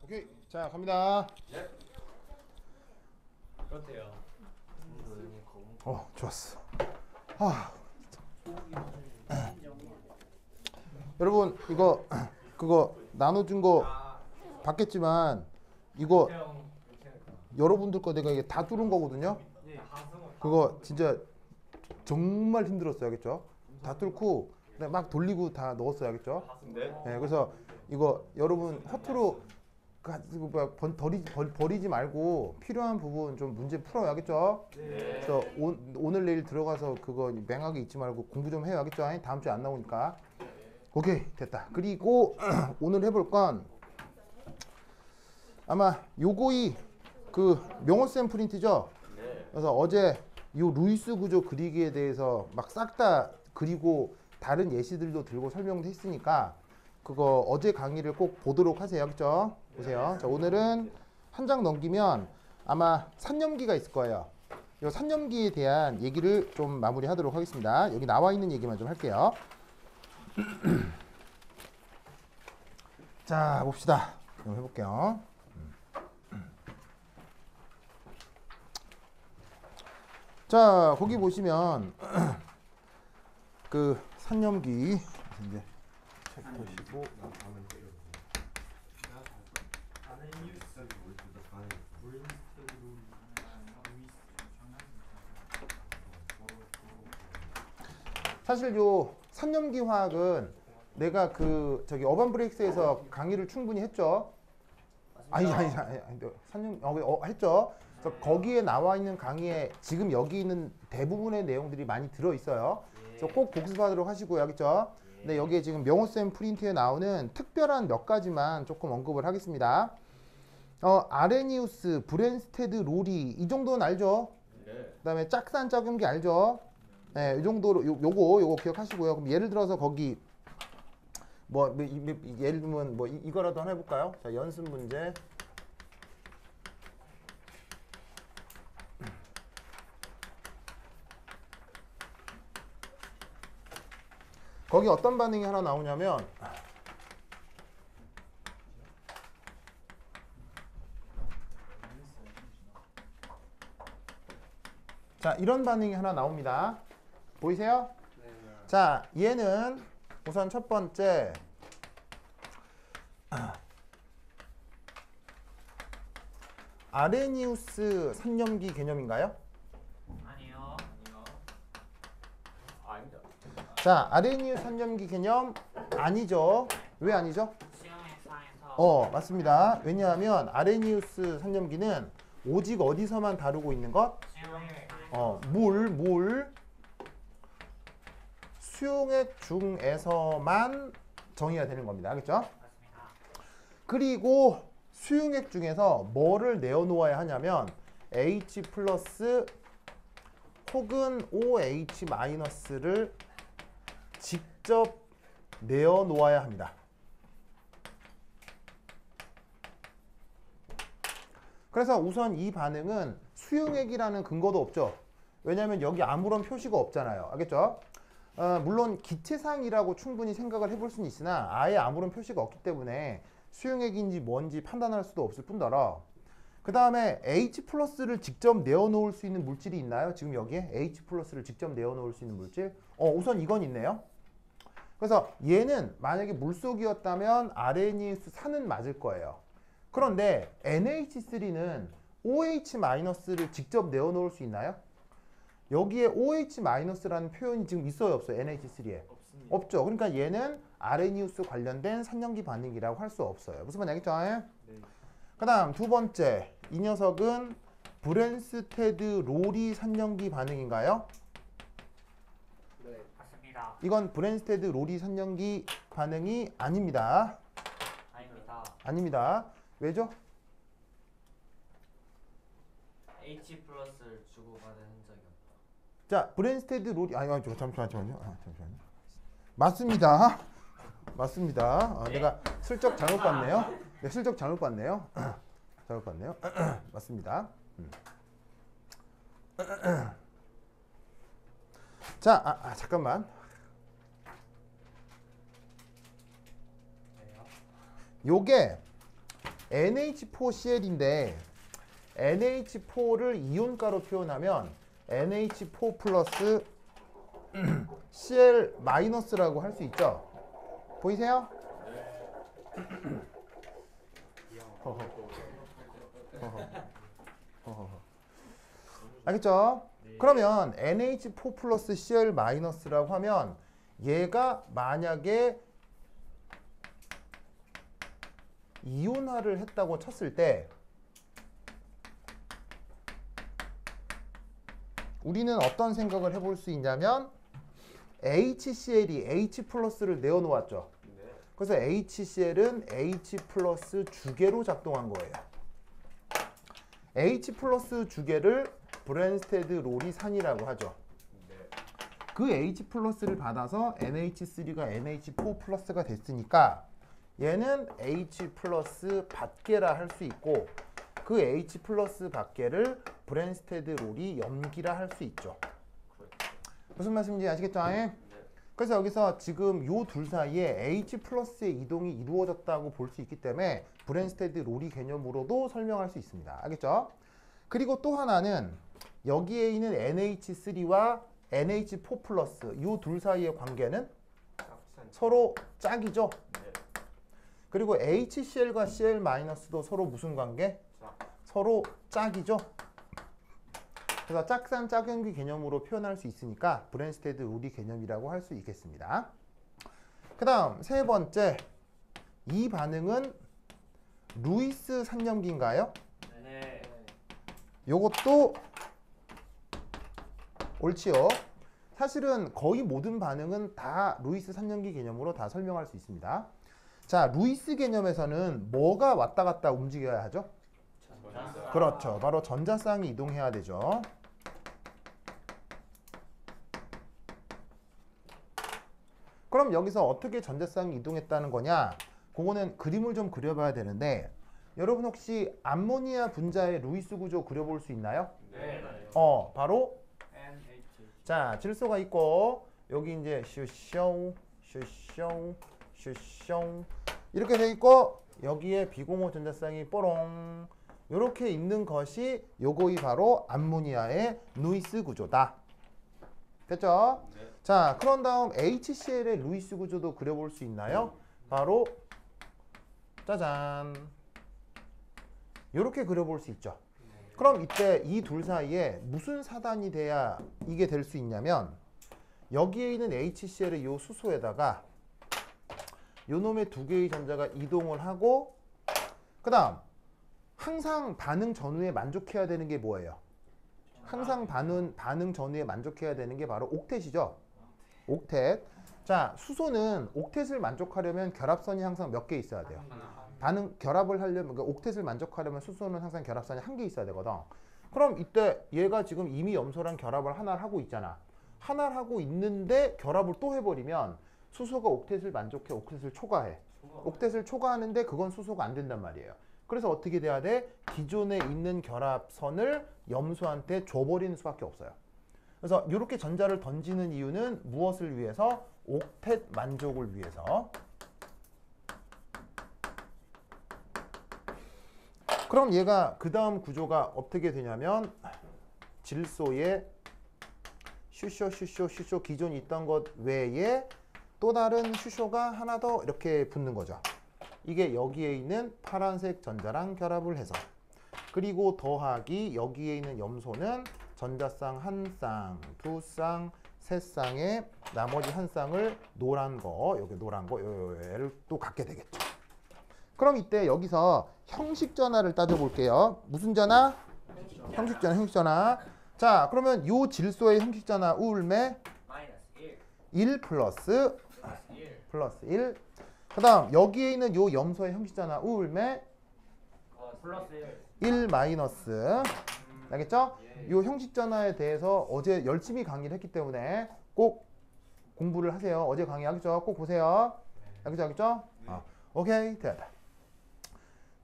오케이. 자, 갑니다. 예. 그렇대요. 좋았어. 여러분, 이거 그거 나눠준 거 받겠지만 이거 여러분들 거 내가 이게 다 뚫은 거거든요. 그거 진짜 정말 힘들었어요, 알겠죠? 다 뚫고 막 돌리고 다 넣었어요, 알겠죠? 네, 그래서 이거 여러분 허투루 버리지 말고 필요한 부분 좀 문제 풀어요, 알겠죠? 네. 그래서 오늘 내일 들어가서 그거 맹하게 잊지 말고 공부 좀 해요, 알겠죠? 다음 주에 안 나오니까. 오케이, 됐다. 그리고 오늘 해볼 건 아마 요거이 그 명호쌤 프린트죠? 그래서 어제 요 루이스 구조 그리기에 대해서 막 싹 다 그리고 다른 예시들도 들고 설명도 했으니까 그거 어제 강의를 꼭 보도록 하세요, 알겠죠? 보세요. 자, 오늘은 한 장 넘기면 아마 산염기가 있을 거예요. 이 산염기에 대한 얘기를 좀 마무리하도록 하겠습니다. 여기 나와 있는 얘기만 좀 할게요. 자, 봅시다. 좀 해볼게요. 자, 거기 보시면 그 산염기 이제 챕터 15 사실 요 산염기 화학은 내가 그 저기 어반 브레이크스에서 강의를 충분히 했죠. 아니 산염 했죠. 그래서 거기에 나와 있는 강의에 지금 여기 있는 대부분의 내용들이 많이 들어 있어요. 그래서 꼭 복습하도록 하시고요, 알겠죠? 근데 여기에 지금 명호쌤 프린트에 나오는 특별한 몇 가지만 조금 언급을 하겠습니다. 아레니우스, 브랜스테드, 로리 이 정도는 알죠? 그다음에 짝산 짝음기 알죠? 네, 이 정도로 요거 기억하시고요. 그럼 예를 들어서 거기 예를 들면 이거라도 하나 해볼까요? 자, 연습 문제. 거기 어떤 반응이 하나 나오냐면 자, 이런 반응이 하나 나옵니다. 보이세요? 네. 자, 얘는 우선 첫 번째 아레니우스 산염기 개념인가요? 아니요. 아닙니다. 자, 아레니우스 산염기 개념 아니죠. 왜 아니죠? 수영액상에서 맞습니다. 왜냐하면 아레니우스 산염기는 오직 어디서만 다루고 있는 것? 수영액상에서 물 수용액 중에서만 정의가 되는 겁니다. 알겠죠? 맞습니다. 그리고 수용액 중에서 뭐를 내어놓아야 하냐면 H 플러스 혹은 OH 마이너스를 직접 내어놓아야 합니다. 그래서 우선 이 반응은 수용액이라는 근거도 없죠. 왜냐하면 여기 아무런 표시가 없잖아요. 알겠죠? 물론 기체상이라고 충분히 생각을 해볼 수는 있으나 아예 아무런 표시가 없기 때문에 수용액인지 뭔지 판단할 수도 없을 뿐더러 그 다음에 H 플러스를 직접 내어놓을 수 있는 물질이 있나요? 지금 여기에 H 플러스를 직접 내어놓을 수 있는 물질? 우선 이건 있네요. 그래서 얘는 만약에 물속이었다면 아레니우스 산은 맞을 거예요. 그런데 NH3는 OH-를 직접 내어놓을 수 있나요? 여기에 OH-라는 표현이 지금 있어요, 없어요? NH3에? 없습니다. 없죠. 그러니까 얘는 아레니우스 관련된 산염기 반응이라고 할 수 없어요. 무슨 말인지 알겠죠? 네. 그 다음 두 번째, 이 녀석은 브랜스테드 로리 산염기 반응인가요? 네. 맞습니다. 이건 브랜스테드 로리 산염기 반응이 아닙니다. 아닙니다. 아닙니다. 왜죠? H 플러스를 주고받은 흔적이 없다. 자, 브랜스테드 로리 잠시만요. 맞습니다. 맞습니다. 네. 내가 슬쩍 잘못 봤네요. 네, 슬쩍 잘못 봤네요. 잘못 봤네요. 맞습니다. 자, 잠깐만. 요게 NH4Cl인데 NH4를 이온가로 표현하면 NH4 플러스 Cl 마이너스라고 할 수 있죠. 보이세요? 알겠죠? 그러면 NH4 플러스 Cl 마이너스라고 하면 얘가 만약에 이온화를 했다고 쳤을 때 우리는 어떤 생각을 해볼 수 있냐면 HCl이 H 플러스를 내어놓았죠. 그래서 HCl은 H 플러스 주계로 작동한 거예요. H 플러스 주계를 브랜스테드 로리산이라고 하죠. 그 H 플러스를 받아서 NH3가 NH4 플러스가 됐으니까 얘는 H 플러스 밖에라 할 수 있고 그 H 플러스 밖에를 브랜스테드 롤이 염기라 할 수 있죠. 무슨 말씀인지 아시겠죠? 그래서 여기서 지금 요 둘 사이에 H 플러스의 이동이 이루어졌다고 볼 수 있기 때문에 브랜스테드 롤이 개념으로도 설명할 수 있습니다. 알겠죠? 그리고 또 하나는 여기에 있는 NH3와 NH4 플러스 요 둘 사이의 관계는 서로 짝이죠. 그리고 HCl과 Cl 마이너스도 서로 무슨 관계? 서로 짝이죠. 그래서 짝산 짝연기 개념으로 표현할 수 있으니까 브랜스테드 롤이 개념이라고 할 수 있겠습니다. 그 다음 세 번째, 이 반응은 루이스 산염기인가요? 네. 요것도 옳지요. 사실은 거의 모든 반응은 다 루이스 산염기 개념으로 다 설명할 수 있습니다. 자, 루이스 개념에서는 뭐가 왔다 갔다 움직여야 하죠? 그렇죠. 바로 전자쌍이 이동해야 되죠. 그럼 여기서 어떻게 전자쌍이 이동했다는 거냐? 그거는 그림을 좀 그려봐야 되는데 여러분 혹시 암모니아 분자의 루이스 구조 그려볼 수 있나요? 네. 바로 NH. 자, 질소가 있고 여기 이제 슈숑 슈숑 슈숑 이렇게 돼 있고 여기에 비공호 전자쌍이 뽀롱 이렇게 있는 것이 요거이 바로 암모니아의 루이스 구조다. 됐죠? 네. 자, 그런 다음 HCl의 루이스 구조도 그려볼 수 있나요? 바로 짜잔 이렇게 그려볼 수 있죠. 그럼 이때 이 둘 사이에 무슨 사단이 돼야 이게 될 수 있냐면 여기에 있는 HCl의 요 수소에다가 요 놈의 두 개의 전자가 이동을 하고 그 다음 항상 반응 전후에 만족해야 되는 게 뭐예요? 항상 반응 전후에 만족해야 되는 게 바로 옥텟이죠. 옥텟. 자, 수소는 옥텟을 만족하려면 결합선이 항상 몇 개 있어야 돼요? 결합을 하려면 그러니까 옥텟을 만족하려면 수소는 항상 결합선이 한 개 있어야 되거든. 그럼 이때 얘가 지금 이미 염소랑 결합을 하나를 하고 있잖아. 하나를 하고 있는데 결합을 또 해버리면 수소가 옥텟을 만족해 옥텟을 초과해. 옥텟을 초과하는데 그건 수소가 안 된단 말이에요. 그래서 어떻게 돼야 돼? 기존에 있는 결합선을 염소한테 줘버리는 수밖에 없어요. 그래서 이렇게 전자를 던지는 이유는 무엇을 위해서? 옥텟 만족을 위해서. 그럼 얘가 그 다음 구조가 어떻게 되냐면 질소에 슈쇼 기존에 있던 것 외에 또 다른 슈쇼가 하나 더 이렇게 붙는 거죠. 이게 여기에 있는 파란색 전자랑 결합을 해서 그리고 더하기 여기에 있는 염소는 전자쌍 한 쌍, 두 쌍, 세 쌍에 나머지 한 쌍을 노란 거, 여기 노란 거 얘를 또 갖게 되겠죠. 그럼 이때 여기서 형식 전화를 따져볼게요. 무슨 전화? 형식 전화. 자, 그러면 요 질소의 형식 전화 우울매 마이너스 1 플러스 1. 플러스 1. 그 다음 여기에 있는 요 염소의 형식 전화 우울매 플러스 1. 1 마이너스. 알겠죠? 요 형식 전화에 대해서 어제 열심히 강의를 했기 때문에 꼭 공부를 하세요. 어제 강의하겠죠? 꼭 보세요. 알겠죠? 오케이, 됐다.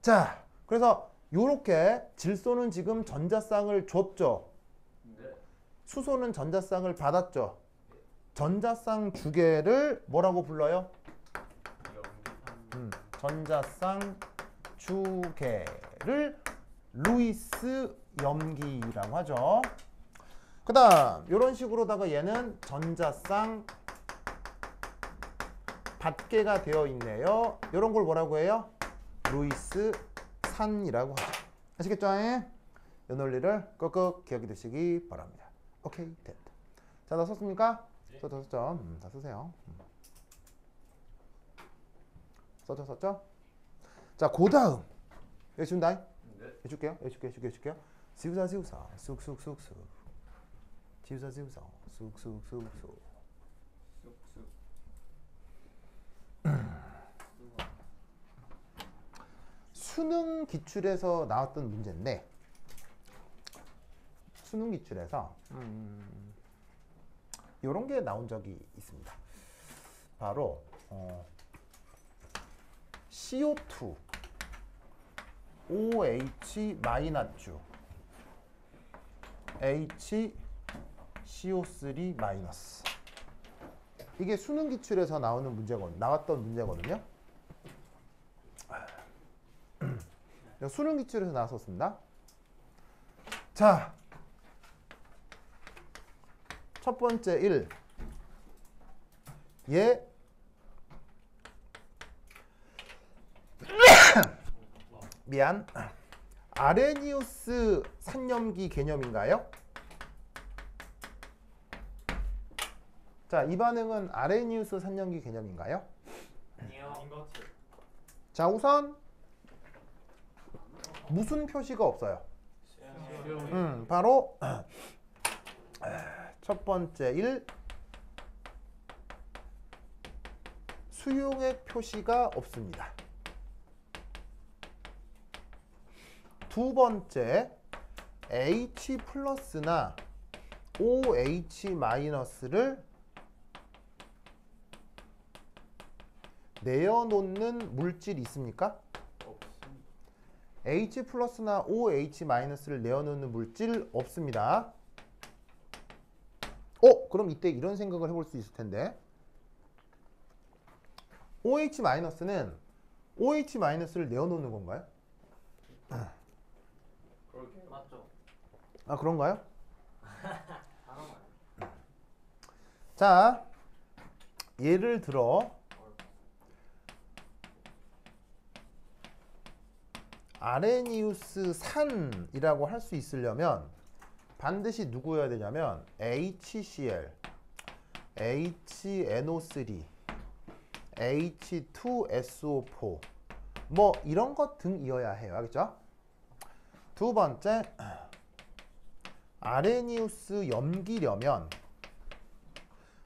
자, 그래서 요렇게 질소는 지금 전자쌍을 줬죠. 수소는 전자쌍을 받았죠. 전자쌍 주계를 뭐라고 불러요? 전자쌍 주계를 루이스 염기라고 하죠. 그 다음 이런 식으로다가 얘는 전자쌍 받계가 되어 있네요. 이런 걸 뭐라고 해요? 루이스 산이라고 하죠. 아시겠죠? 이 논리를 꾹꾹 기억해 두시기 바랍니다. 오케이, 됐다. 자, 다 썼습니까? 썼죠. 다 쓰세요. 썼죠? 자, 그 다음 여기 준다. 해줄게요. 지우사 쑥쑥쑥쑥 지우사 쑥쑥쑥쑥 수능 기출에서 나왔던 문제인데 수능 기출에서 이런 게 나온 적이 있습니다. 바로 CO2 OH 마이너스 H CO3 마이너스 이게 수능 기출에서 나왔던 문제거든요. 수능 기출에서 나왔었습니다. 자, 첫 번째 1. 얘 미안. 아레니우스 산염기 개념인가요? 자, 이 반응은 아레니우스 산염기 개념인가요? 아니요. 자, 우선 무슨 표시가 없어요? 바로 첫 번째 1. 수용액 표시가 없습니다. 두 번째 H 플러스나 OH 마이너스를 내어놓는 물질 있습니까? H 플러스나 OH 마이너스를 내어놓는 물질 없습니다. 그럼 이때 이런 생각을 해볼 수 있을 텐데 OH 마이너스는 OH 마이너스를 내어놓는 건가요? 그렇게 맞죠. 아, 그런가요? 하나만. 자, 예를 들어 아레니우스 산이라고 할 수 있으려면 반드시 누구여야 되냐면 HCl, HNO3, H2SO4 뭐 이런 것 등이어야 해요. 알겠죠? 두 번째, 아레니우스 염기려면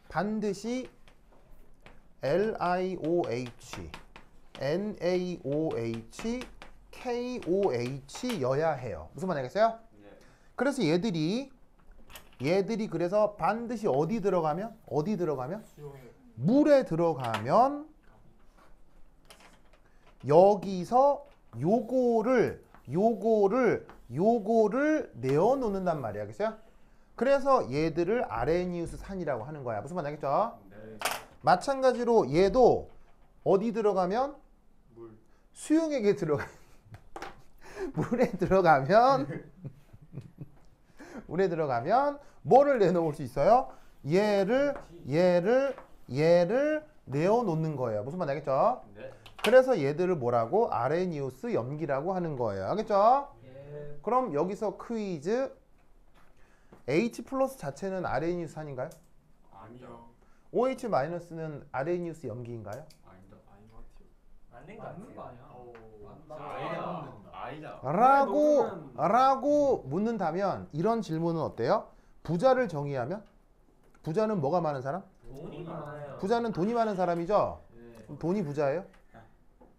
반드시 LiOH, NaOH, KOH여야 해요. 무슨 말 알겠어요? 네. 그래서 얘들이 그래서 반드시 어디 들어가면 물에 들어가면 여기서 요거를 내어놓는단 말이야. 알겠어요? 그래서 얘들을 아레니우스 산이라고 하는 거야. 무슨 말 알겠죠? 네. 마찬가지로 얘도 어디 들어가면 물. 수용액에 들어가 물에 들어가면 뭐를 내놓을 수 있어요? 얘를 내어놓는 거예요. 무슨 말 알겠죠? 네. 그래서 얘들을 뭐라고? 아레니우스 염기라고 하는 거예요. 알겠죠? 예. 그럼 여기서 퀴즈. H 플러스 자체는 아레니우스 산인가요? 아니요. OH 마이너스는 아레니우스 염기인가요? 아니다. 아닌 것 같아요. 맞는 거 아니야? 아니다. 라고 묻는다면 이런 질문은 어때요? 부자를 정의하면 부자는 뭐가 많은 사람? 돈이 많아요. 부자는 돈이 많은 사람이죠? 네. 그럼 돈이 부자예요?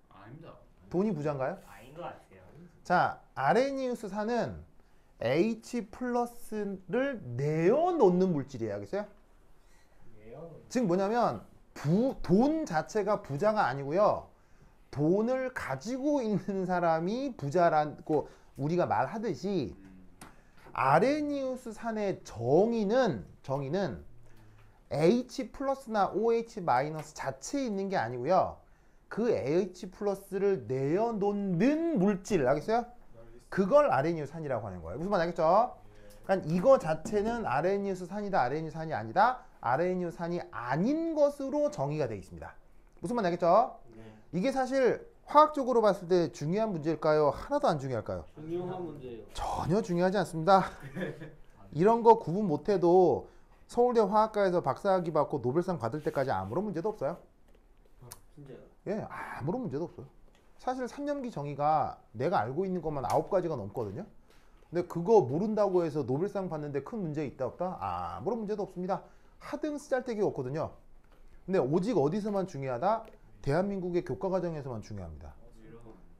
아닙니다. 돈이 부자인가요? 아닌 것 같아요. 자, 아레니우스 산은 H 플러스를 내어놓는 물질이에요. 알겠어요? 즉 뭐냐면 돈 자체가 부자가 아니고요. 돈을 가지고 있는 사람이 부자라고 우리가 말하듯이 아레니우스 산의 정의는 H 플러스나 OH 마이너스 자체에 있는 게 아니고요. 그 AH 플러스를 내어놓는 물질 알겠어요? 그걸 아레니우산이라고 하는 거예요. 무슨 말 알겠죠? 그러니까 이거 자체는 아레니우스산이다, 아레니우산이 아니다, 아레니우산이 아닌 것으로 정의가 되어 있습니다. 무슨 말 알겠죠? 이게 사실 화학적으로 봤을 때 중요한 문제일까요? 하나도 안 중요할까요? 중요한 문제예요. 전혀 중요하지 않습니다. 이런 거 구분 못해도 서울대 화학과에서 박사학위 받고 노벨상 받을 때까지 아무런 문제도 없어요. 진짜요? 예, 아무런 문제도 없어요. 사실 산염기 정의가 내가 알고 있는 것만 9가지가 넘거든요. 근데 그거 모른다고 해서 노벨상 받는데 큰 문제 있다 없다? 아무런 문제도 없습니다. 하등 쓰잘데기 없거든요. 근데 오직 어디서만 중요하다? 대한민국의 교과과정에서만 중요합니다.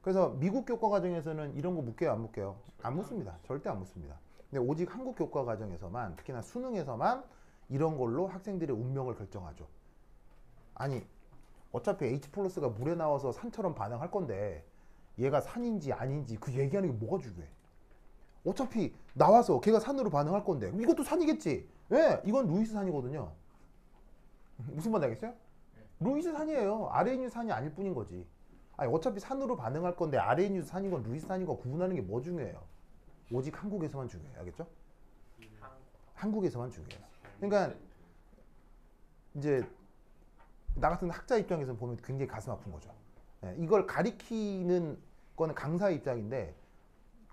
그래서 미국 교과과정에서는 이런 거 묻게요, 안 묻게요? 안 묻습니다. 절대 안 묻습니다. 근데 오직 한국 교과과정에서만, 특히나 수능에서만 이런 걸로 학생들의 운명을 결정하죠. 아니 어차피 H 플러스가 물에 나와서 산처럼 반응할 건데 얘가 산인지 아닌지 그 얘기하는 게 뭐가 중요해? 어차피 나와서 걔가 산으로 반응할 건데 이것도 산이겠지. 왜? 이건 루이스 산이거든요. 무슨 말 알겠어요? 루이스 산이에요. 아레니우스 산이 아닐 뿐인 거지. 아니 어차피 산으로 반응할 건데 아레니우스 산이건 루이스 산이건 구분하는 게 뭐 중요해요? 오직 한국에서만 중요해요. 알겠죠? 한국에서만 중요해요. 그러니까 이제 나 같은 학자 입장에서 보면 굉장히 가슴 아픈 거죠. 예, 이걸 가리키는 거는 강사의 입장인데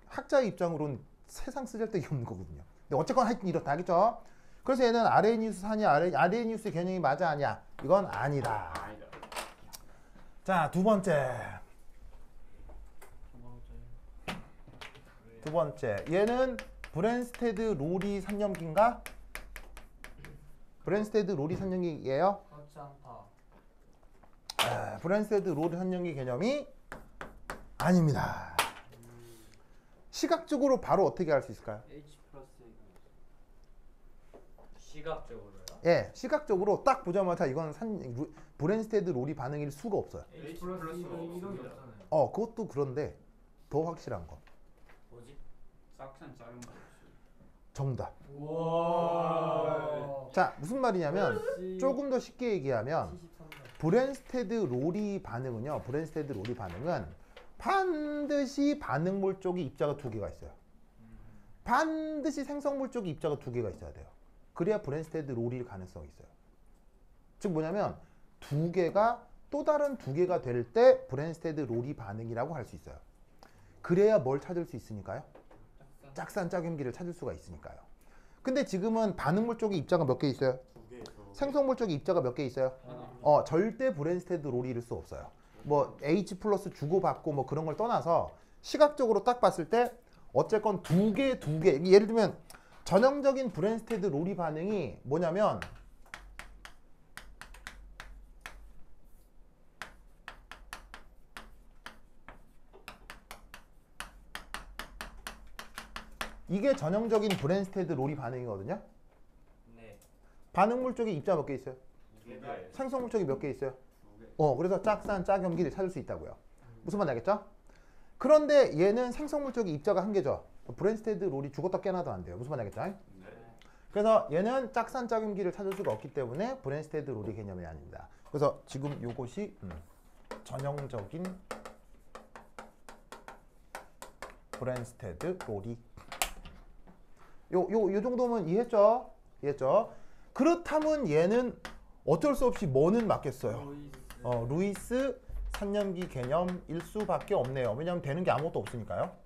학자의 입장으로는 세상 쓰잘데기 없는 거거든요. 근데 어쨌건 하여튼 이렇다. 알겠죠? 그래서 얘는 아레니우스 산이 아레니우스 개념이 맞아 아니야? 이건 아니다. 자, 두 번째. 두 번째. 얘는 브랜스테드 로리 산염기인가? 브랜스테드 로리 산염기예요? 그렇지 않다. 브랜스테드 로리 산염기 개념이 아닙니다. 시각적으로 바로 어떻게 알 수 있을까요? H 플러스 시각적으로요? 예, 시각적으로 딱 보자마자 이건 브랜스테드 로리 반응일 수가 없어요. H 플러스 이런 게 없잖아요. 그것도 그런데 더 확실한 거. 뭐지? 싹산 작은 거. 정답. 와. 자, 무슨 말이냐면 조금 더 쉽게 얘기하면 브랜스테드 로리 반응은요. 브랜스테드 로리 반응은 반드시 반응물 쪽에 입자가 2개가 있어요. 반드시 생성물 쪽에 입자가 2개가 있어야 돼요. 그래야 브랜스테드 로리 가능성이 있어요. 즉 뭐냐면 2개가 또 다른 2개가 될 때 브랜스테드 로리 반응이라고 할 수 있어요. 그래야 뭘 찾을 수 있으니까요? 짝산 짝염기를 찾을 수가 있으니까요. 근데 지금은 반응물 쪽에 입자가 몇 개 있어요? 생성물 쪽에 입자가 몇 개 있어요? 절대 브랜스테드 로리일 수 없어요. 뭐 H 플러스 주고받고 뭐 그런 걸 떠나서 시각적으로 딱 봤을 때 어쨌건 2개 예를 들면 전형적인 브랜스테드 로리 반응이 뭐냐면 이게 전형적인 브랜스테드 로리 반응이거든요. 네. 반응물 쪽에 입자 몇 개 있어요? 2개. 생성물 쪽에 몇 개 있어요? 그래서 짝산 짝염기를 찾을 수 있다고요. 무슨 말 알겠죠? 그런데 얘는 생성물 쪽에 입자가 1개죠. 브랜스테드 롤이 죽었다 깨나도 안 돼요. 무슨 말 알겠죠? 그래서 얘는 짝산 짝염기를 찾을 수가 없기 때문에 브랜스테드 롤이 개념이 아닙니다. 그래서 지금 요것이 전형적인 브랜스테드 롤이 요 정도면 이해했죠? 이해했죠? 그렇다면 얘는 어쩔 수 없이 뭐는 맞겠어요? 루이스 산염기 개념일 수밖에 없네요. 왜냐하면 되는 게 아무것도 없으니까요.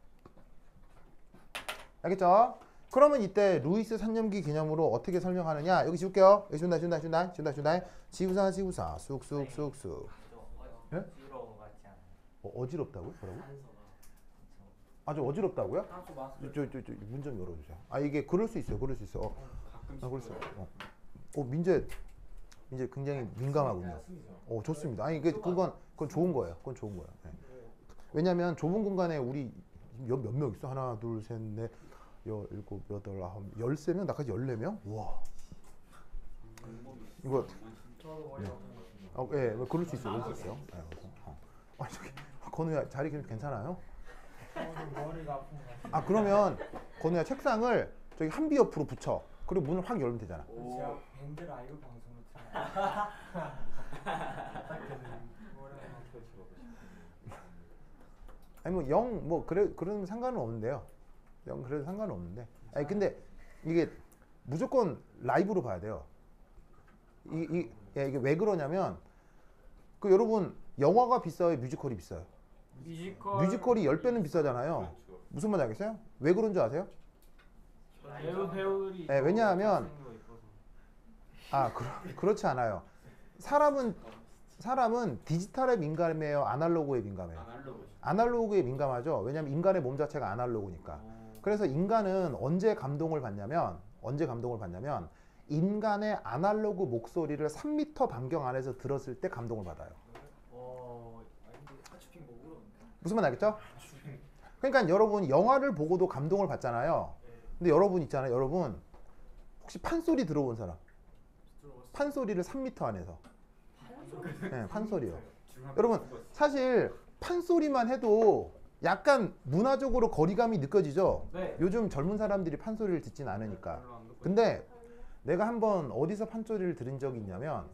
알겠죠? 그러면 이때 루이스 산염기 개념으로 어떻게 설명하느냐? 여기 지울게요. 여기 준다. 지구사 쑥쑥쑥쑥. 예? 어지러운 거 같지 않아요? 어지럽다고요? 뭐라고? 아주 어지럽다고요? 문 좀 열어주세요. 이게 그럴 수 있어요. 그럴 수 있어. 그럴 수 있어. 민재 굉장히 민감하군요. 좋습니다. 그건 좋은 거예요. 그건 좋은 거예요. 네. 왜냐하면 좁은 공간에 우리 몇 명 있어? 하나, 둘, 셋, 넷, 일곱, 여덟, 아홉, 13명, 나까지 14명? 우와. 이거. 예, 그럴 수 있어요. 그럴 수 있어요. 저기 건우야 자리 괜찮아요? 머리가 아픈 거 같아. 그러면 건우야 책상을 저기 한비 옆으로 붙여. 그리고 문을 확 열면 되잖아. 제가 밴드 라이브 방송을 틀어요. 아니 뭐 0 뭐 그런 상관은 없는데요. 0 그래도 상관은 없는데. 아니 근데 이게 무조건 라이브로 봐야 돼요. 이게 왜 그러냐면 그 여러분 영화가 비싸요, 뮤지컬이 비싸요? 뮤지컬이 10배는 비싸잖아요. 무슨 말인지 알겠어요? 왜 그런 줄 아세요? 배우들이 네, 왜냐하면 그렇지 않아요. 사람은 디지털에 민감해요, 아날로그에 민감해요? 아날로그에 민감하죠. 왜냐하면 인간의 몸 자체가 아날로그니까. 그래서 인간은 언제 감동을 받냐면 인간의 아날로그 목소리를 3m 반경 안에서 들었을 때 감동을 받아요. 무슨 말 알겠죠? 그러니까 여러분 영화를 보고도 감동을 받잖아요. 근데 여러분 있잖아요. 여러분 혹시 판소리 들어본 사람? 판소리를 3m 안에서. 네, 판소리요. 여러분 사실 판소리만 해도 약간 문화적으로 거리감이 느껴지죠? 네. 요즘 젊은 사람들이 판소리를 듣진 않으니까. 근데 내가 한번 어디서 판소리를 들은 적이 있냐면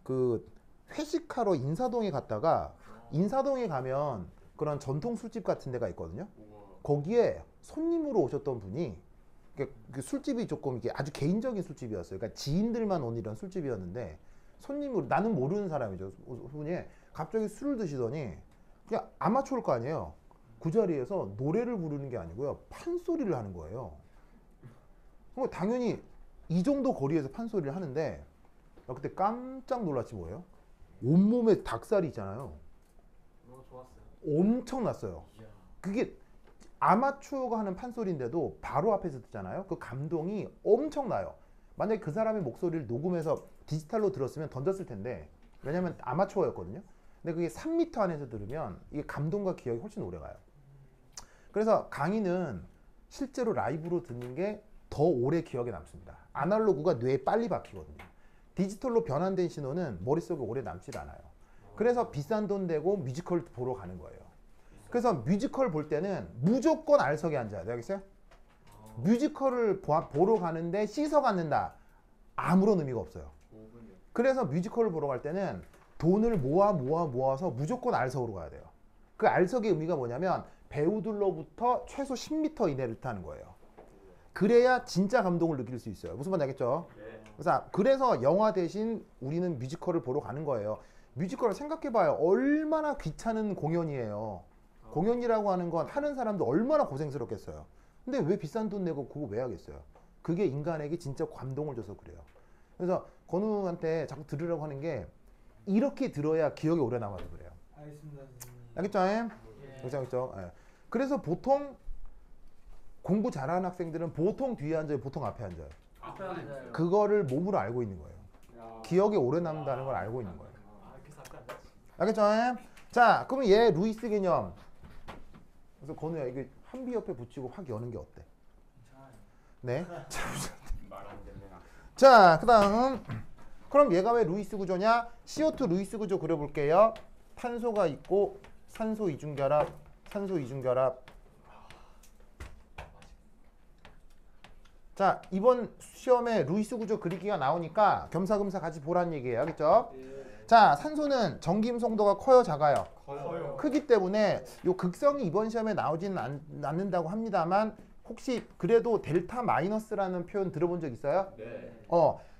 그 회식하러 인사동에 갔다가 인사동에 가면 그런 전통 술집 같은 데가 있거든요. 거기에 손님으로 오셨던 분이 그 술집이 조금 이게 아주 개인적인 술집이었어요. 그러니까 지인들만 온 이런 술집이었는데 손님으로 나는 모르는 사람이죠. 분이 갑자기 술을 드시더니 그냥 아마추어일 거 아니에요. 그 자리에서 노래를 부르는 게 아니고요. 판소리를 하는 거예요. 그럼 당연히 이 정도 거리에서 판소리를 하는데 나 그때 깜짝 놀랐지 뭐예요? 온몸에 닭살이 있잖아요. 너무 좋았어요. 엄청 났어요. 그게 아마추어가 하는 판소리인데도 바로 앞에서 듣잖아요. 그 감동이 엄청나요. 만약에 그 사람의 목소리를 녹음해서 디지털로 들었으면 던졌을 텐데 왜냐면 아마추어였거든요. 근데 그게 3m 안에서 들으면 이게 감동과 기억이 훨씬 오래가요. 그래서 강의는 실제로 라이브로 듣는 게 더 오래 기억에 남습니다. 아날로그가 뇌에 빨리 박히거든요. 디지털로 변환된 신호는 머릿속에 오래 남질 않아요. 그래서 비싼 돈 내고 뮤지컬 보러 가는 거예요. 그래서 뮤지컬 볼 때는 무조건 R석에 앉아야 돼요. 알겠어요? 뮤지컬을 보러 가는데 C석 앉는다. 아무런 의미가 없어요. 그래서 뮤지컬을 보러 갈 때는 돈을 모아서 무조건 R석으로 가야 돼요. 그 R석의 의미가 뭐냐면 배우들로부터 최소 10m 이내를 타는 거예요. 그래야 진짜 감동을 느낄 수 있어요. 무슨 말인지 알겠죠? 그래서 영화 대신 우리는 뮤지컬을 보러 가는 거예요. 뮤지컬을 생각해봐요. 얼마나 귀찮은 공연이에요. 공연이라고 하는 건 하는 사람도 얼마나 고생스럽겠어요. 근데 왜 비싼 돈 내고 그거 왜 하겠어요? 그게 인간에게 진짜 감동을 줘서 그래요. 그래서 건우한테 자꾸 들으라고 하는 게 이렇게 들어야 기억이 오래 남아서 그래요. 알겠습니다. 알겠죠? 알겠죠? 예. 그래서 보통 공부 잘하는 학생들은 보통 뒤에 앉아요, 보통 앞에 앉아요. 그거를 몸으로 알고 있는 거예요. 기억에 오래 남는다는 걸 알고 있는 거예요. 알겠죠? 자, 그러면 얘 루이스 개념. 그래서 건우야, 이게 한비 옆에 붙이고 확 여는 게 어때? 네. 자, 그다음 그럼 얘가 왜 루이스 구조냐? CO2 루이스 구조 그려볼게요. 탄소가 있고 산소 이중결합, 산소 이중결합. 자, 이번 시험에 루이스 구조 그리기가 나오니까 겸사겸사 같이 보란 얘기예요. 알겠죠? 자, 산소는 전기임 송도가 커요, 작아요? 커요. 크기 때문에 요 극성이 이번 시험에 나오지는 않는다고 합니다만 혹시 그래도 델타 마이너스라는 표현 들어본 적 있어요? 네.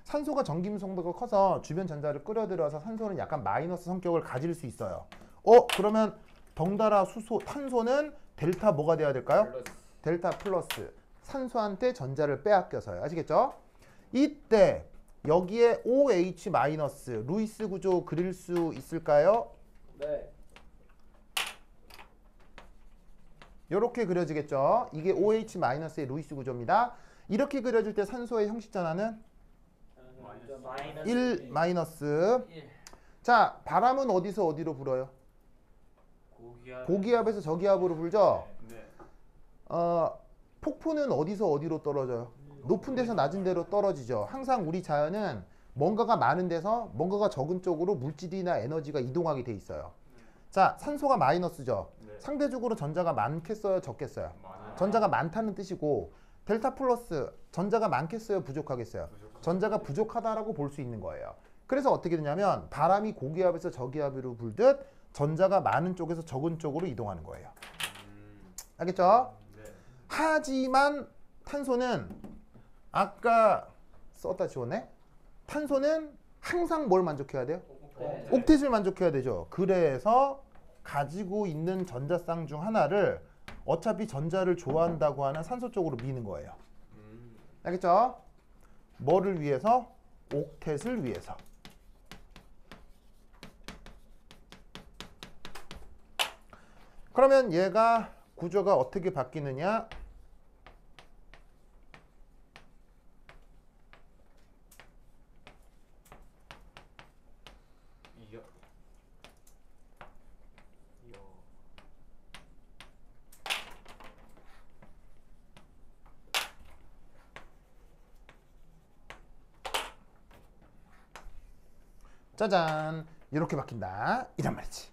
산소가 전기임 송도가 커서 주변 전자를 끌어들여서 산소는 약간 마이너스 성격을 가질 수 있어요. 그러면 덩달아 탄소는 델타 뭐가 돼야 될까요? 델타 플러스. 산소한테 전자를 빼앗겨서요. 아시겠죠? 이때 여기에 OH 마이너스 루이스 구조 그릴 수 있을까요? 네. 이렇게 그려지겠죠? 이게 OH 마이너스의 루이스 구조입니다. 이렇게 그려질 때 산소의 형식 전환은 1 마이너스. 자, 바람은 어디서 어디로 불어요? 고기압에서 저기압으로 불죠? 폭포는 어디서 어디로 떨어져요? 높은 데서 낮은 데로 떨어지죠. 항상 우리 자연은 뭔가가 많은 데서 뭔가가 적은 쪽으로 물질이나 에너지가 이동하게 돼 있어요. 자, 산소가 마이너스죠. 상대적으로 전자가 많겠어요, 적겠어요? 전자가 많다는 뜻이고 델타 플러스 전자가 많겠어요, 부족하겠어요? 전자가 부족하다라고 볼 수 있는 거예요. 그래서 어떻게 되냐면 바람이 고기압에서 저기압으로 불듯 전자가 많은 쪽에서 적은 쪽으로 이동하는 거예요. 알겠죠? 네. 하지만 탄소는 아까 썼다 지웠네? 탄소는 항상 뭘 만족해야 돼요? 네. 옥텟을 만족해야 되죠. 그래서 가지고 있는 전자쌍 중 하나를 어차피 전자를 좋아한다고 하는 산소 쪽으로 미는 거예요. 알겠죠? 뭐를 위해서? 옥텟을 위해서. 그러면 얘가 구조가 어떻게 바뀌느냐? 이요. 이요. 짜잔, 이렇게 바뀐다 이란 말이지.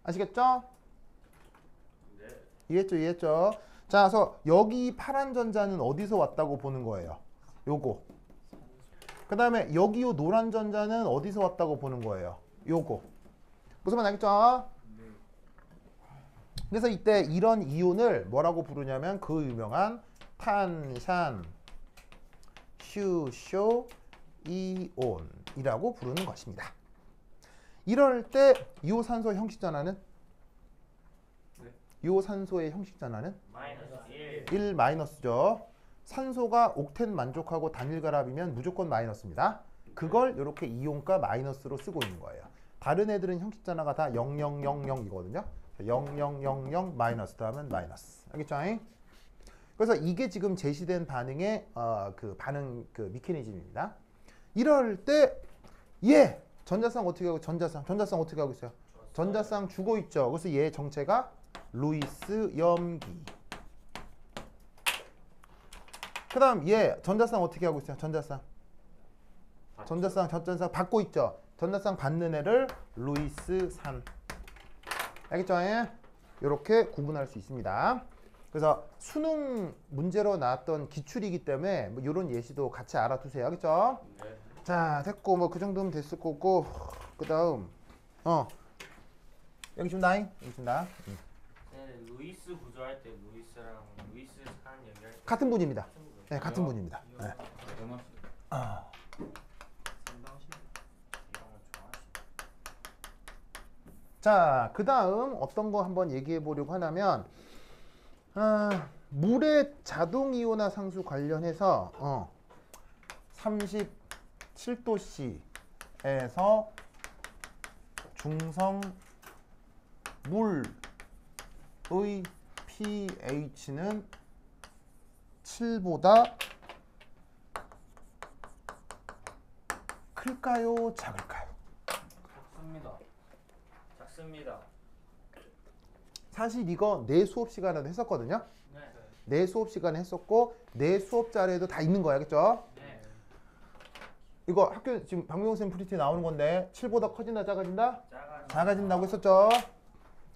아시겠죠? 네. 이해했죠? 자, 그래서 여기 파란 전자는 어디서 왔다고 보는 거예요? 요거. 그 다음에 여기 요 노란 전자는 어디서 왔다고 보는 거예요? 요거. 무슨 말 알겠죠? 그래서 이때 이런 이온을 뭐라고 부르냐면 그 유명한 탄산 휴쇼 이온이라고 부르는 것입니다. 이럴 때 이 산소의 형식 전환은? 네. 이 산소의 형식 전환은? 마이너스 1. 1 마이너스죠. 산소가 옥텐 만족하고 단일 결합이면 무조건 마이너스입니다. 그걸 이렇게 이온과 마이너스로 쓰고 있는 거예요. 다른 애들은 형식 전화가 다 0000이거든요. 0000 마이너스 하면 마이너스. 알겠죠? 그래서 이게 지금 제시된 반응의 그 반응 그 메커니즘입니다. 이럴 때 얘 전자쌍 어떻게 하고 전자쌍 어떻게 하고 있어요? 전자쌍 주고 있죠. 그래서 얘 정체가 루이스 염기. 그다음 얘 전자쌍 어떻게 하고 있어요? 전자쌍 받고 있죠. 전자쌍 받는 애를 루이스 산. 알겠죠? 이렇게 구분할 수 있습니다. 그래서 수능 문제로 나왔던 기출이기 때문에 뭐 이런 예시도 같이 알아두세요. 알겠죠? 네. 자, 됐고 뭐 그 정도면 됐을 거고 그다음 여기 준다. 여기 준다. 네, 루이스 구조할 때 루이스랑 루이스 산 얘기할 때 같은 분입니다. 같은 거예요. 네, 같은 분입니다. 네. 대단하시. 아, 상당시. 이런 거 좋아하시네. 자, 그다음 어떤 거 한번 얘기해 보려고 하냐면 물의 자동 이온화 상수 관련해서 37도씨에서 중성 물의 pH는 7보다 클까요? 작을까요? 작습니다. 작습니다. 사실 이거 내 수업 시간에도 했었거든요. 네. 내 수업 시간에 했었고 내 수업 자료에도 다 있는 거야. 알겠죠? 네. 이거 학교 지금 박명호 쌤 프리티 나오는 건데 7보다 커진다 작아진다? 작아. 작아진다고 했었죠.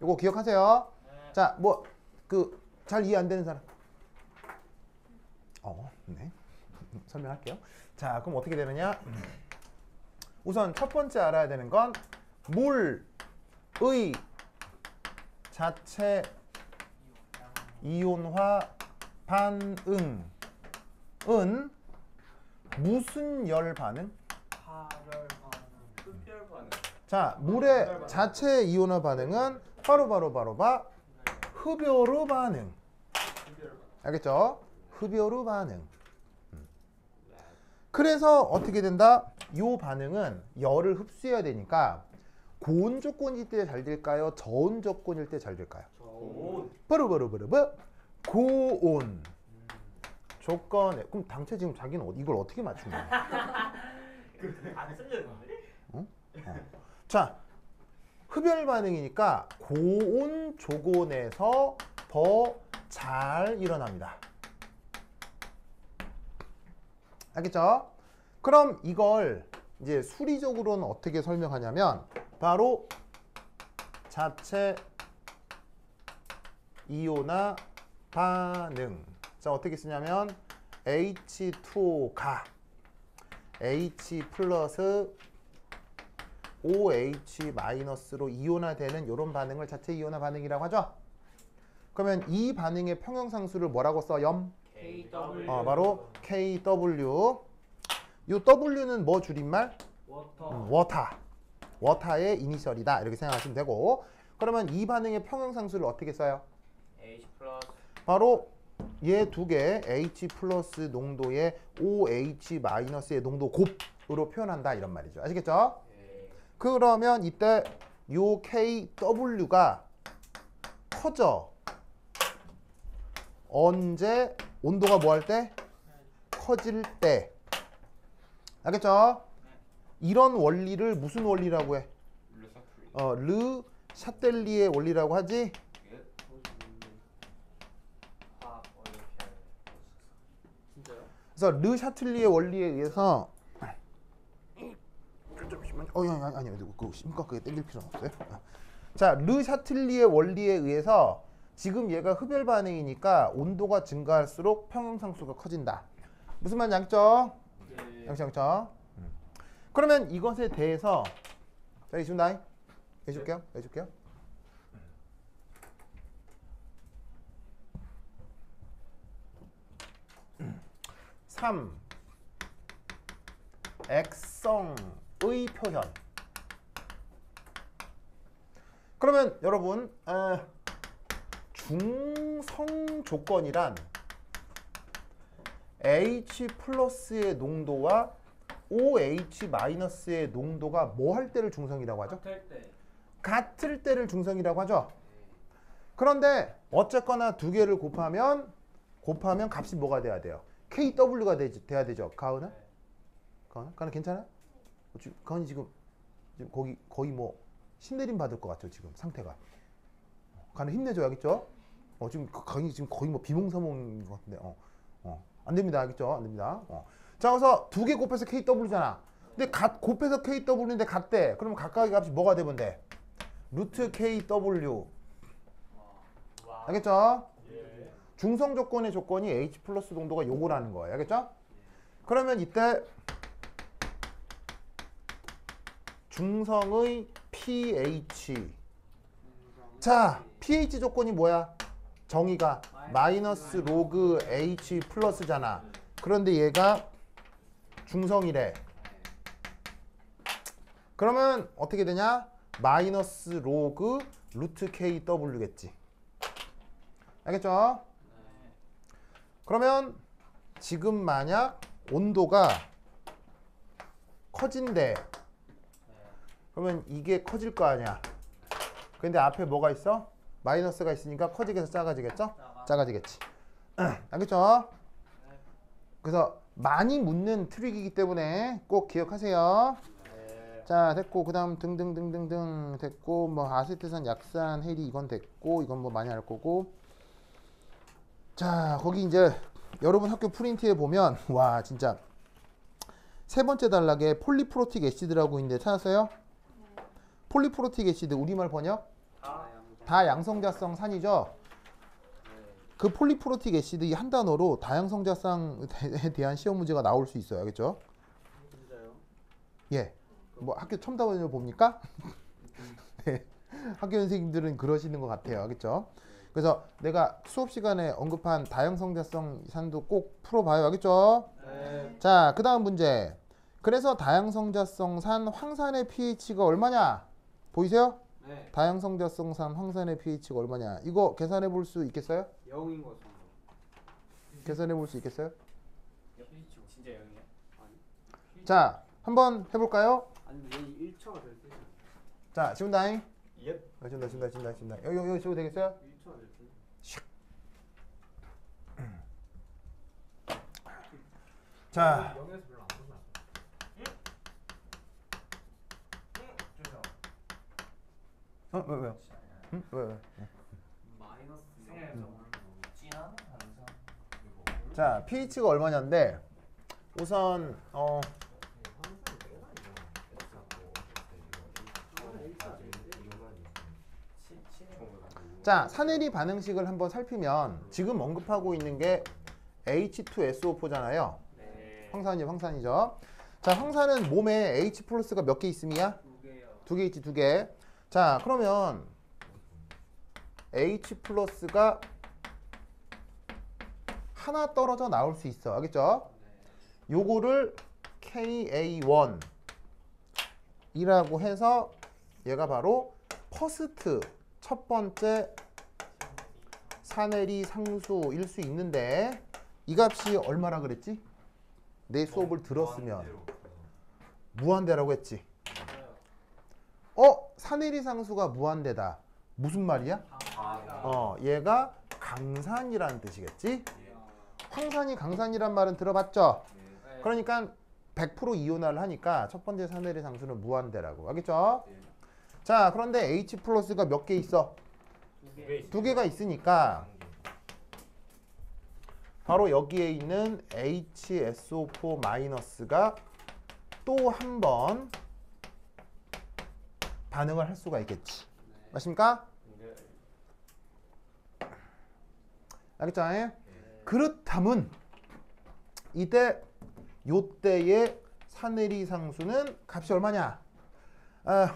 이거 기억하세요. 네. 자, 뭐 그 잘 이해 안 되는 사람? 네. 설명할게요. 자, 그럼 어떻게 되느냐? 우선 첫 번째 알아야 되는 건 물의 자체 이온화 반응은 무슨 열 반응? 파열 반응. 흡열 반응. 자, 물의 자체 이온화 반응은 바로 흡열후 반응. 알겠죠? 흡열후 반응. 그래서 어떻게 된다? 이 반응은 열을 흡수해야 되니까 고온 조건일 때 잘 될까요? 저온 조건일 때 잘 될까요? 오. 버르버르버르버 고온 조건에 그럼 당최 지금 자기는 이걸 어떻게 맞춘 거야? 안 쓸렸는데? 자, 흡열 반응이니까 고온 조건에서 더 잘 일어납니다. 알겠죠? 그럼 이걸 이제 수리적으로는 어떻게 설명하냐면 바로 자체 이온화 반응. 자, 어떻게 쓰냐면 H2O가 H 플러스 OH-로 이온화되는 이런 반응을 자체 이온화 반응이라고 하죠. 그러면 이 반응의 평형상수를 뭐라고 써요? KW. 바로 KW. 이 W는 뭐 줄임말? 워터. 워터의 이니셜이다 이렇게 생각하시면 되고, 그러면 이 반응의 평형상수를 어떻게 써요? H 플러스 바로 얘 두 개 H 플러스 농도의 OH-의 농도 곱으로 표현한다 이런 말이죠. 아시겠죠? 그러면 이때 요 KW가 커져. 언제? 온도가 뭐 할 때? 커질 때. 알겠죠? 이런 원리를 무슨 원리라고 해? 르 샤텔리에 원리라고 하지? 화학 올림피아드. 진짜요? 그래서 르 샤틀리에 원리에 의해서 잠시만요. 아니 그 심각하게 땡길 필요는 없어요. 자, 르 샤틀리의 원리에 의해서 지금 얘가 흡열 반응이니까 온도가 증가할수록 평형상수가 커진다. 무슨 말인지 알겠죠? 네. 양치양쳐. 그러면 이것에 대해서 자, 이준다이 해줄게요. 3. 액성의 표현. 그러면 여러분 중성 조건이란 H 플러스의 농도와 OH 마이너스의 농도가 뭐 할 때를 중성이라고 하죠? 같을 때. 같을 때를 중성이라고 하죠. 그런데 어쨌거나 두 개를 곱하면 값이 뭐가 돼야 돼요? KW가 돼야 되죠. 가은은? 가은은 괜찮아요? 가은이 지금 거의 뭐 신내림 받을 것 같아요. 지금 상태가. 가은 힘내줘야 겠죠? 지금 가은이 지금 거의 뭐 비몽사몽인 것 같은데. 안 됩니다. 알겠죠? 안 됩니다. 자, 그래서 두 개 곱해서 KW잖아. 근데 곱해서 KW인데 같대. 그러면 각각의 값이 뭐가 되면 돼? 루트 KW. 알겠죠? 중성 조건의 조건이 H 플러스 농도가 요거라는 거예요. 알겠죠? 그러면 이때 중성의 pH. 자, pH 조건이 뭐야? 정의가 마이너스 로그 H 플러스잖아. 그런데 얘가 중성이래. 그러면 어떻게 되냐? 마이너스 로그 루트 KW겠지. 알겠죠? 그러면 지금 만약 온도가 커진대. 그러면 이게 커질 거 아니야. 근데 앞에 뭐가 있어? 마이너스가 있으니까 커지게 해서 작아지겠죠? 작아지겠지. 알겠죠? 그래서 많이 묻는 트릭이기 때문에 꼭 기억하세요. 자, 됐고, 그 다음 등등등등등 됐고, 뭐 아세트산, 약산, 해리 이건 됐고, 이건 뭐 많이 알 거고. 자, 거기 이제 여러분 학교 프린트에 보면 와 진짜 세 번째 단락에 폴리프로틱 애시드라고 있는데 찾았어요? 폴리프로틱 애시드 우리말 번역? 다양성자성 산이죠. 그 폴리프로틱 애시드 이 한 단어로 다양성자성에 대한 시험 문제가 나올 수 있어요. 알겠죠? 진짜요? 예. 뭐 학교 첨단원을 봅니까? 네. 학교 선생님들은 그러시는 것 같아요. 알겠죠? 그래서 내가 수업 시간에 언급한 다양성자성 산도 꼭 풀어봐요. 알겠죠? 네. 자, 그 다음 문제. 그래서 다양성자성 산 황산의 pH가 얼마냐? 보이세요? 네. 다양성자성 산 황산의 pH가 얼마냐? 이거 계산해 볼 수 있겠어요? 0인 것 같습니다. 계산해 볼 수 있겠어요? 진짜 0이야? 아니. 자, 한번 해볼까요? 아니 얘 1초가 될 때. 자, 지훈다잉. 예. 지훈다. 여기 지워도 되겠어요? 1초가 될 때. 자, 0에서 별로 안 보나. 왜요? 응? 왜? 마이너스 진한 항상 자, pH가 얼마냐인데 우선 자, 산해리 반응식을 한번 살피면 지금 언급하고 있는 게 H2SO4잖아요. 네. 황산이죠. 자, 황산은 몸에 H 플러스가 몇 개 있음이야? 2개요. 두 개 있지, 두 개. 자, 그러면 H 플러스가 하나 떨어져 나올 수 있어. 알겠죠? 요거를 KA1 이라고 해서 얘가 바로 퍼스트 첫 번째 사내리 상수일 수 있는데 이 값이 얼마라 그랬지? 내 수업을 들었으면 무한대라고 했지. 사내리 상수가 무한대다. 무슨 말이야? 얘가 강산이라는 뜻이겠지? 황산이 강산이란 말은 들어봤죠? 그러니까 100% 이온화를 하니까 첫 번째 사내리 상수는 무한대라고. 알겠죠? 자, 그런데 H 플러스가 몇 개 있어? 두 개가 있으니까 바로 여기에 있는 HSO4 마이너스가 또 한 번 반응을 할 수가 있겠지. 맞습니까? 알겠죠? 그렇다면 요때의 사내리 상수는 값이 얼마냐?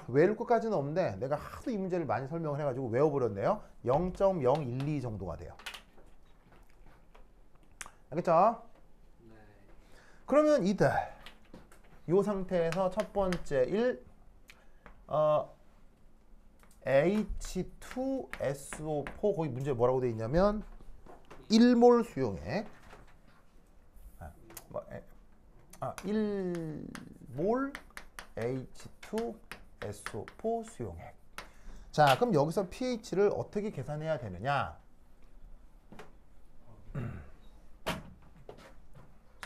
외울 것까지는 없는데 내가 하도 이 문제를 많이 설명을 해가지고 외워버렸네요. 0.012 정도가 돼요. 알겠죠? 그러면 요 상태에서 첫 번째 H2SO4 거기 문제에 뭐라고 되어 있냐면 1몰 수용액 1몰 H2SO4 수용액. 자, 그럼 여기서 pH를 어떻게 계산해야 되느냐?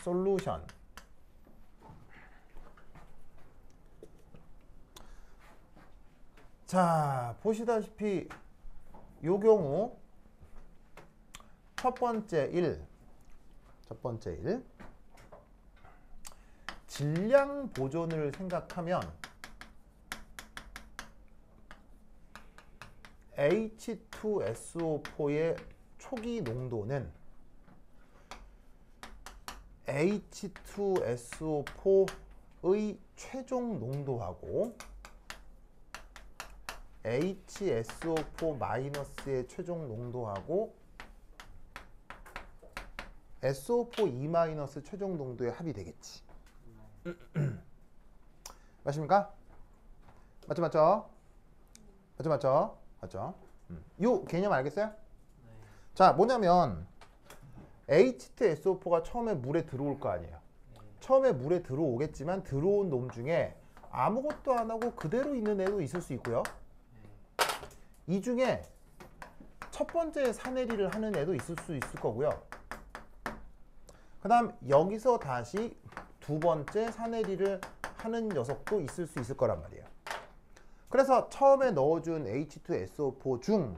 솔루션. 자, 보시다시피 요 경우 첫 번째 1 질량 보존을 생각하면 H2SO4의 초기 농도는 H2SO4의 최종 농도하고 HSO4-의 최종 농도하고 SO4E- 최종 농도의 합이 되겠지. 맞습니까? 맞죠? 요 개념 알겠어요? 자, 뭐냐면 H2SO4가 처음에 물에 들어올 거 아니에요. 처음에 물에 들어오겠지만 들어온 놈 중에 아무것도 안 하고 그대로 있는 애도 있을 수 있고요. 이 중에 첫 번째 사내리를 하는 애도 있을 수 있을 거고요. 그 다음 여기서 다시 두 번째 사내리를 하는 녀석도 있을 수 있을 거란 말이에요. 그래서 처음에 넣어준 H2SO4 중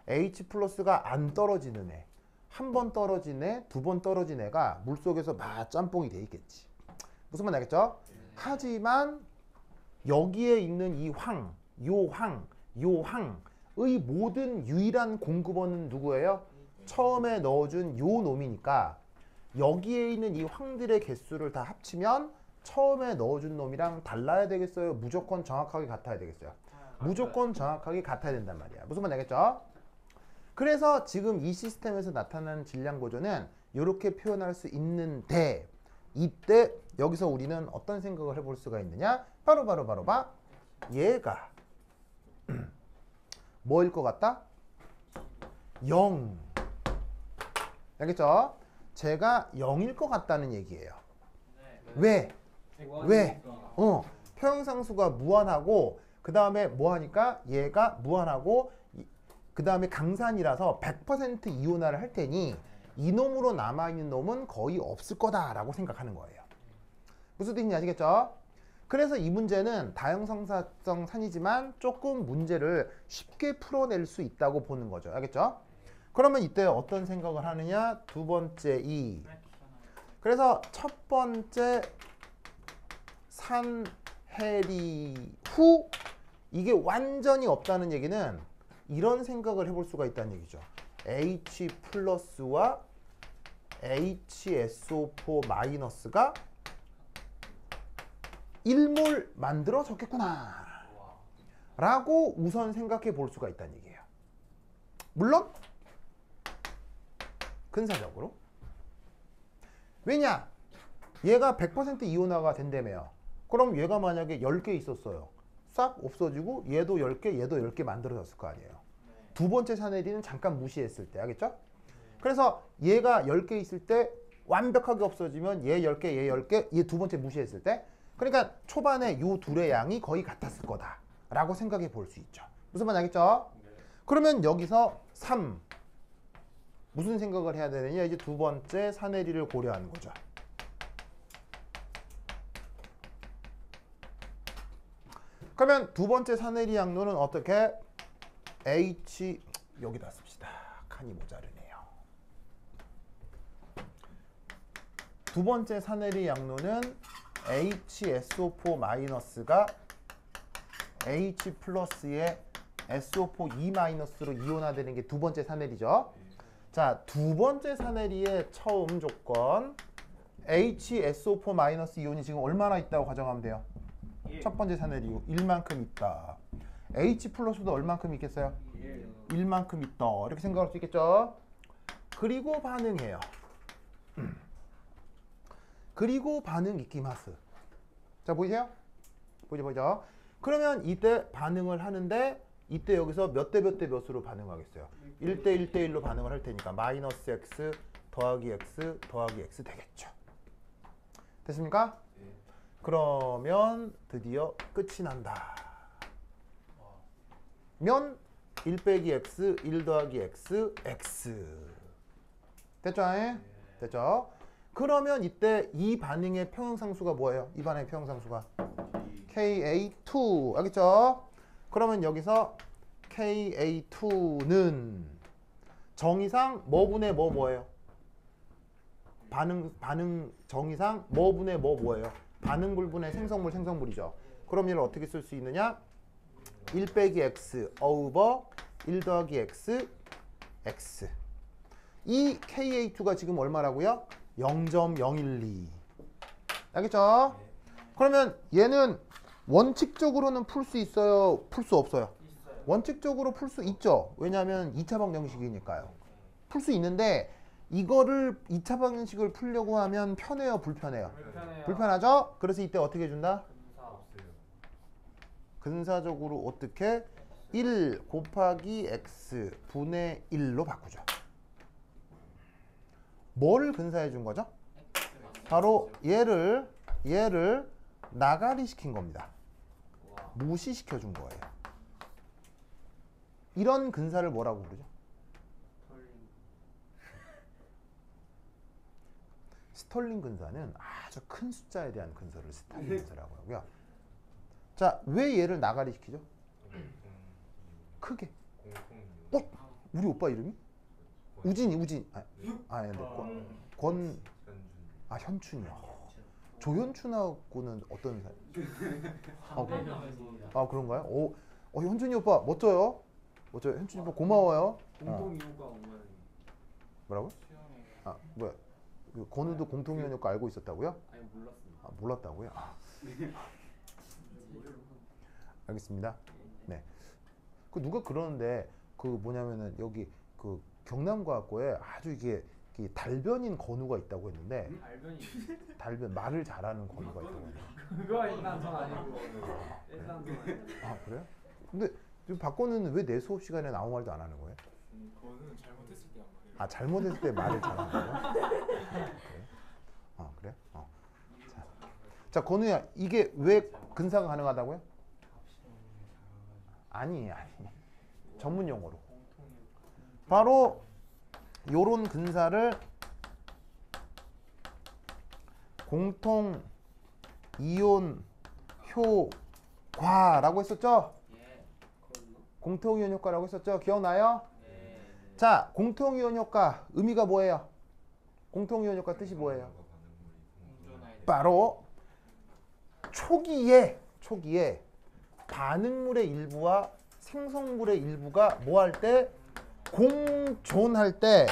H 플러스가 안 떨어지는 애, 한 번 떨어진 애, 두 번 떨어진 애가 물속에서 막 짬뽕이 돼 있겠지. 무슨 말 알겠죠? 하지만 여기에 있는 이 요 황의 모든 유일한 공급원은 누구예요? 처음에 넣어준 요 놈이니까 여기에 있는 이 황들의 개수를 다 합치면 처음에 넣어준 놈이랑 달라야 되겠어요? 무조건 정확하게 같아야 되겠어요? 무조건 정확하게 같아야 된단 말이야. 무슨 말 알겠죠? 그래서 지금 이 시스템에서 나타나는 질량 보존은 이렇게 표현할 수 있는데 이때 여기서 우리는 어떤 생각을 해볼 수가 있느냐? 바로 얘가 뭐일 것 같다? 0. 알겠죠? 제가 0일 것 같다는 얘기예요. 왜? 평형상수가 무한하고 그 다음에 뭐하니까 얘가 무한하고 그 다음에 강산이라서 100% 이온화를 할 테니 이놈으로 남아있는 놈은 거의 없을 거다라고 생각하는 거예요. 무슨 뜻인지 아시겠죠? 그래서 이 문제는 다형상사성 산이지만 조금 문제를 쉽게 풀어낼 수 있다고 보는 거죠. 알겠죠? 그러면 이때 어떤 생각을 하느냐? 두 번째 그래서 첫 번째 산해리 후 이게 완전히 없다는 얘기는 이런 생각을 해볼 수가 있다는 얘기죠. H 플러스와 HSO4 마이너스가 1몰 만들어졌겠구나. 라고 우선 생각해 볼 수가 있다는 얘기예요. 물론 근사적으로. 왜냐? 얘가 100% 이온화가 된다며요. 그럼 얘가 만약에 10개 있었어요. 싹 없어지고 얘도 10개, 얘도 10개 만들어졌을 거 아니에요. 두 번째 사내리는 잠깐 무시했을 때. 알겠죠? 그래서 얘가 10개 있을 때 완벽하게 없어지면 얘 10개, 얘 10개, 얘 두 번째 무시했을 때. 그러니까 초반에 요 둘의 양이 거의 같았을 거다 라고 생각해 볼 수 있죠. 무슨 말인지 알겠죠? 그러면 여기서 3 무슨 생각을 해야 되느냐? 이제 두 번째 사내리를 고려하는 거죠. 그러면 두 번째 사내리 양로는 어떻게? H 여기다 씁시다. 칸이 모자르네요. 두 번째 사내리 양로는 HSO4-가 H 플러스의 SO4 2-로 이온화되는 게 두 번째 사내리죠. 자, 두 번째 사내리의 처음 조건 HSO4- 이온이 지금 얼마나 있다고 가정하면 돼요? 첫 번째 사내리 1만큼 있다. H 플러스도 얼만큼 있겠어요? 1만큼 있다. 이렇게 생각할 수 있겠죠? 그리고 반응해요. 그리고 반응 이키마스. 자, 보이세요? 보이죠? 그러면 이때 반응을 하는데 이때 여기서 몇 대 몇 대 몇으로 반응하겠어요? 1대 1대 1로 반응을 할 테니까 마이너스 x 더하기 x 더하기 x 되겠죠. 됐습니까? 그러면 드디어 끝이 난다. 면 1 빼기 x, 1 더하기 x, x. 됐죠? 됐죠? 그러면 이때 이 반응의 평형상수가 뭐예요? 이 반응의 평형상수가 KA2. 알겠죠? 그러면 여기서 KA2는 정의상 뭐분의 뭐예요? 반응 정의상 뭐분의 뭐예요? 반응물분의 생성물이죠. 그럼 얘를 어떻게 쓸 수 있느냐? 1 빼기 x over 1 더하기 x, x. 이 KA2가 지금 얼마라고요? 0.012. 알겠죠? 그러면 얘는 원칙적으로는 풀 수 있어요? 풀 수 없어요? 원칙적으로 풀 수 있죠. 왜냐하면 2차 방정식이니까요. 풀 수 있는데 이거를 2차 방정식을 풀려고 하면 편해요? 불편해요? 불편하죠? 그래서 이때 어떻게 해준다? 근사적으로 어떻게? 1 곱하기 x 분의 1로 바꾸죠. 뭐를 근사해 준 거죠? 바로 얘를 나가리 시킨 겁니다. 무시시켜 준 거예요. 이런 근사를 뭐라고 부르죠? 스털링 근사는 아주 큰 숫자에 대한 근사를 스털링 근사라고 하고요. 자, 왜 얘를 나가리 시키죠? 크게. 우리 오빠 이름이? 우진. 현춘이요. 조현춘하고는 어떤 사이? 그런가요? 현춘이 오빠 멋져요. 현춘이 오빠 고마워요. 공동 이용과 엄마는 뭐라고? 뭐야? 그 건우도 공통이용 효과 알고 있었다고요? 아니 몰랐습니다. 몰랐다고요? 알겠습니다. 네. 그 누가 그러는데 그 뭐냐면은 여기 그 경남과학고에 아주 이게 달변인 건우가 있다고 했는데 달변 말을 잘하는 건우가 있다고 했는데 그거 일란성 아니고 일란성 아니고. 그래요? 근데 지금 박건우는 왜 내 수업 시간에 아무 말도 안 하는 거예요? 그거는 잘못했을 때 한 말이에요. 잘못했을 때 말을 잘하는 거예요? 그래? 자, 건우야, 이게 왜 근사가 가능하다고요? 아니. 전문 용어로. 바로 요런 근사를 공통 이온 효과라고 했었죠? 공통 이온 효과라고 했었죠? 기억나요? 자, 공통 이온 효과 의미가 뭐예요? 공통 이온 효과 뜻이 뭐예요? 바로 초기에 반응물의 일부와 생성물의 일부가 뭐 할 때? 공존할 때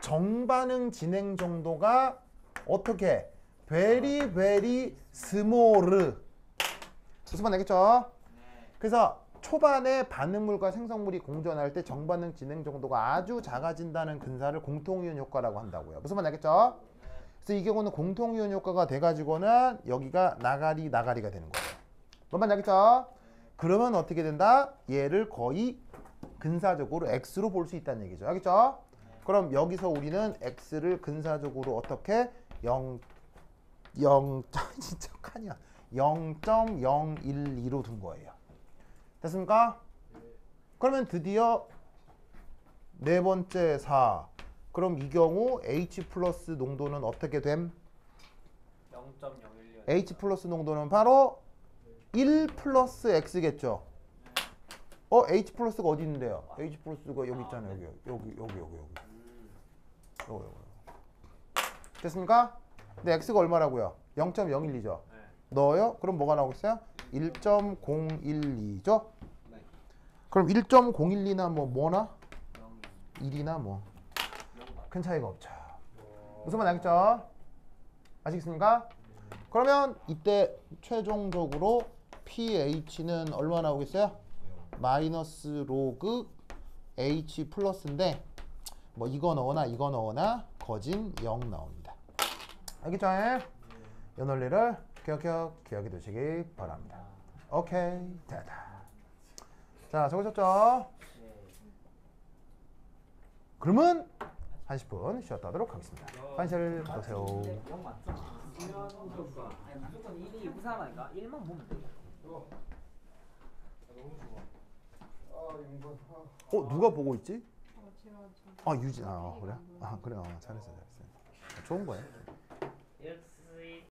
정반응 진행 정도가 어떻게? very very small. 무슨 말 알겠죠? 그래서 초반에 반응물과 생성물이 공존할 때 정반응 진행 정도가 아주 작아진다는 근사를 공통이온 효과라고 한다고요. 무슨 말 알겠죠? 그래서 이 경우는 공통이온 효과가 돼가지고는 여기가 나가리가 되는 거예요. 뭔 말인지 알겠죠? 그러면 어떻게 된다? 얘를 거의 근사적으로 X로 볼 수 있다는 얘기죠. 알겠죠? 그럼 여기서 우리는 X를 근사적으로 어떻게 진짜 칸이야. 0.012로 둔 거예요. 됐습니까? 그러면 드디어 네 번째 4. 그럼 이 경우 H 플러스 농도는 어떻게 됨? 0.012. H 플러스 농도는 바로 1 플러스 X겠죠. H 플러스가 어디 있는데요? H 플러스가 여기 있잖아요. 여기. 됐습니까? 근데 X가 얼마라고요? 0.012죠. 네. 넣어요? 그럼 뭐가 나오겠어요? 1.012죠? 네. 그럼 1.012나 뭐나? 0. 1이나 큰 차이가 없죠. 무슨 말 알겠죠? 아시겠습니까? 그러면 이때 최종적으로 pH는 얼마 나오겠어요? 마이너스 로그 H 플러스인데 뭐 이거 넣으나 거진 0 나옵니다. 알겠죠? 이 논리를 기억해 두시기 바랍니다. 오케이. 됐다. 자, 적으셨죠? 네. 그러면 한 10분 쉬었다 하도록 하겠습니다. 환시를 보세요. 0 맞죠? 무조건. 아니 무조건 1이 우상하니까 1만 보면 돼. 누가 보고 있지? 유진. 그래? 그래. 잘했어. 좋은 거야. X